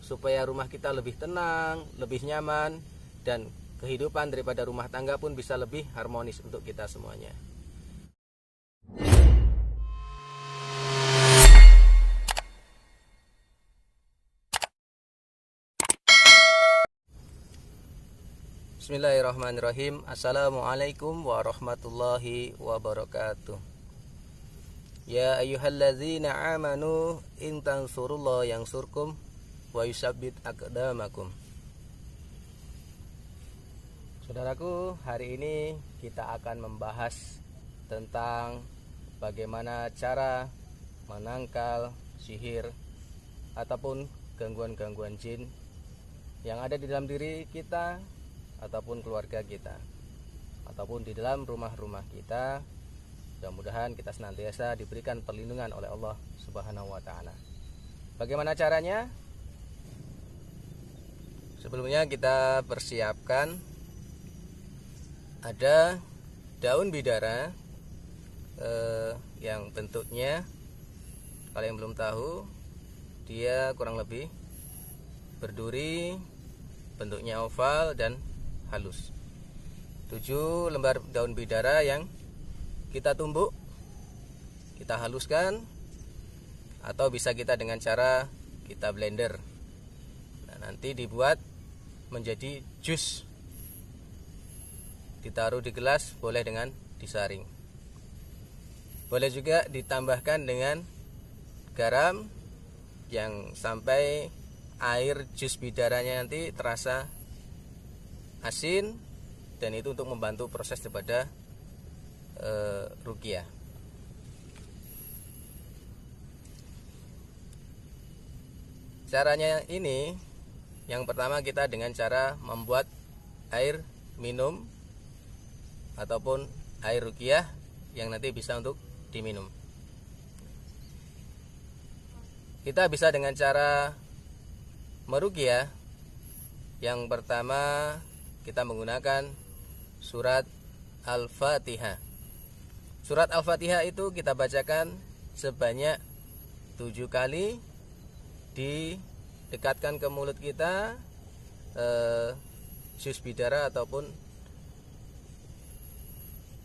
supaya rumah kita lebih tenang, lebih nyaman, dan kehidupan daripada rumah tangga pun bisa lebih harmonis untuk kita semuanya. Bismillahirrahmanirrahim. Assalamualaikum warahmatullahi wabarakatuh. Ya ayyuhalladzina amanu in tansurullaha yansurkum wa yusabbit aqdamakum. Saudaraku, hari ini kita akan membahas tentang bagaimana cara menangkal sihir ataupun gangguan-gangguan jin yang ada di dalam diri kita ataupun keluarga kita ataupun di dalam rumah-rumah kita. Mudah-mudahan kita senantiasa diberikan perlindungan oleh Allah Subhanahu wa taala. Bagaimana caranya? Sebelumnya kita persiapkan ada daun bidara yang bentuknya, kalau yang belum tahu, dia kurang lebih berduri, bentuknya oval dan halus. 7 lembar daun bidara yang kita tumbuk, kita haluskan, atau bisa kita dengan cara kita blender. Nah, nanti dibuat menjadi jus, ditaruh di gelas, boleh dengan disaring, boleh juga ditambahkan dengan garam yang sampai air jus bidaranya nanti terasa asin, dan itu untuk membantu proses daripada ruqyah. Caranya ini, yang pertama kita dengan cara membuat air minum ataupun air ruqyah yang nanti bisa untuk diminum. Kita bisa dengan cara meruqyah. Yang pertama kita menggunakan surat Al-Fatihah. Surat Al-Fatihah itu kita bacakan sebanyak 7 kali, didekatkan ke mulut kita jus bidara ataupun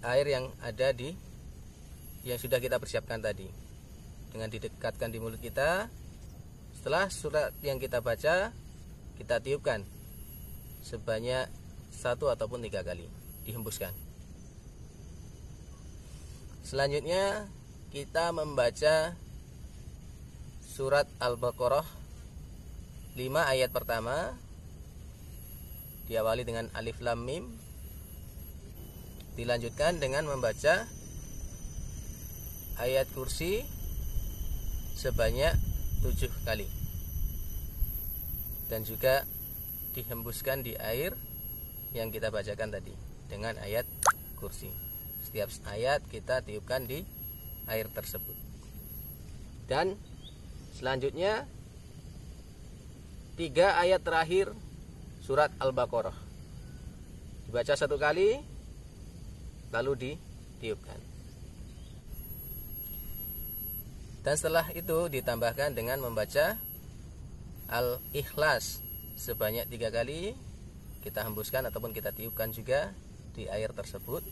air yang ada yang sudah kita persiapkan tadi. Dengan didekatkan di mulut kita, setelah surat yang kita baca, kita tiupkan sebanyak 1 ataupun 3 kali, dihembuskan. Selanjutnya kita membaca surat Al-Baqarah 5 ayat pertama, diawali dengan alif lam mim, dilanjutkan dengan membaca ayat kursi sebanyak 7 kali, dan juga dihembuskan di air yang kita bacakan tadi dengan ayat kursi. Setiap ayat kita tiupkan di air tersebut. Dan selanjutnya 3 ayat terakhir surat Al-Baqarah dibaca 1 kali, lalu ditiupkan. Dan setelah itu ditambahkan dengan membaca Al-Ikhlas sebanyak 3 kali, kita hembuskan ataupun kita tiupkan juga di air tersebut.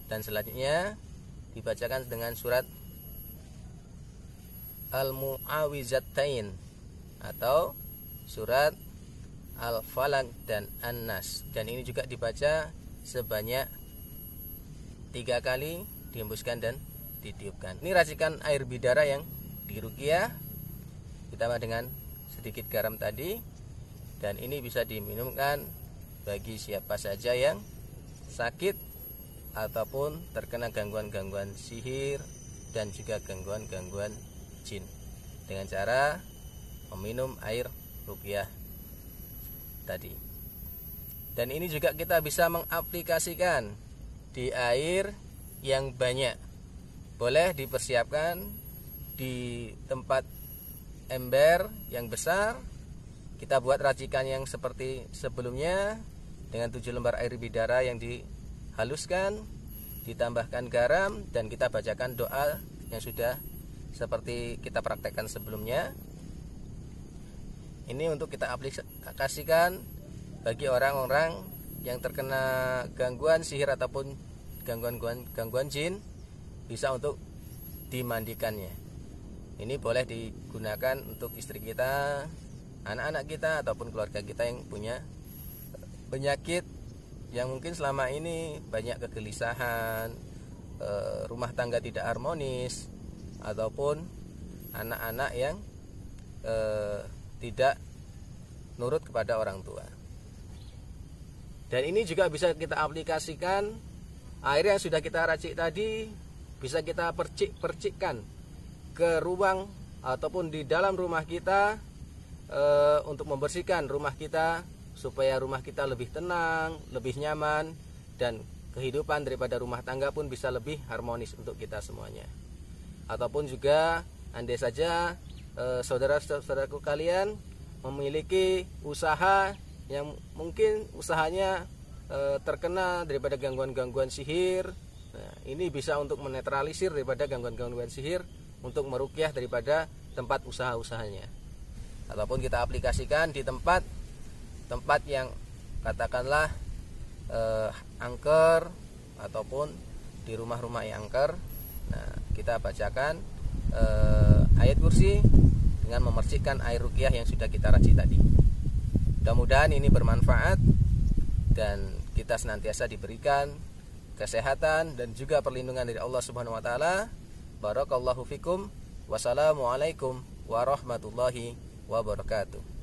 Dan selanjutnya dibacakan dengan surat Al-Mu'awizatain atau surat Al-Falaq dan An-Nas, dan ini juga dibaca sebanyak 3 kali, dihembuskan dan ditiupkan. Ini racikan air bidara yang diruqyah ditambah dengan sedikit garam tadi, dan ini bisa diminumkan bagi siapa saja yang sakit ataupun terkena gangguan-gangguan sihir dan juga gangguan-gangguan jin, dengan cara meminum air ruqyah tadi. Dan ini juga kita bisa mengaplikasikan di air yang banyak. Boleh dipersiapkan di tempat ember yang besar. Kita buat racikan yang seperti sebelumnya dengan 7 lembar air bidara yang dihaluskan, ditambahkan garam, dan kita bacakan doa yang sudah seperti kita praktekkan sebelumnya. Ini untuk kita aplikasikan bagi orang-orang yang terkena gangguan sihir ataupun gangguan jin, bisa untuk dimandikannya. Ini boleh digunakan untuk istri kita, anak-anak kita, ataupun keluarga kita yang punya penyakit yang mungkin selama ini banyak kegelisahan, rumah tangga tidak harmonis, ataupun anak-anak yang tidak nurut kepada orang tua. Dan ini juga bisa kita aplikasikan, air yang sudah kita racik tadi bisa kita percikkan ke ruang ataupun di dalam rumah kita, untuk membersihkan rumah kita supaya rumah kita lebih tenang, lebih nyaman, dan kehidupan daripada rumah tangga pun bisa lebih harmonis untuk kita semuanya. Ataupun juga andai saja saudara-saudaraku kalian memiliki usaha yang mungkin usahanya terkena daripada gangguan-gangguan sihir, nah, ini bisa untuk menetralisir daripada gangguan-gangguan sihir, untuk meruqyah daripada tempat usaha-usahanya. Ataupun kita aplikasikan di tempat yang katakanlah angker, ataupun di rumah-rumah yang angker. Nah, kita bacakan ayat kursi dengan memercikkan air ruqyah yang sudah kita racik tadi. Mudah-mudahan ini bermanfaat dan kita senantiasa diberikan kesehatan dan juga perlindungan dari Allah Subhanahu wa taala. Barakallahu fikum. Wassalamualaikum warahmatullahi wabarakatuh.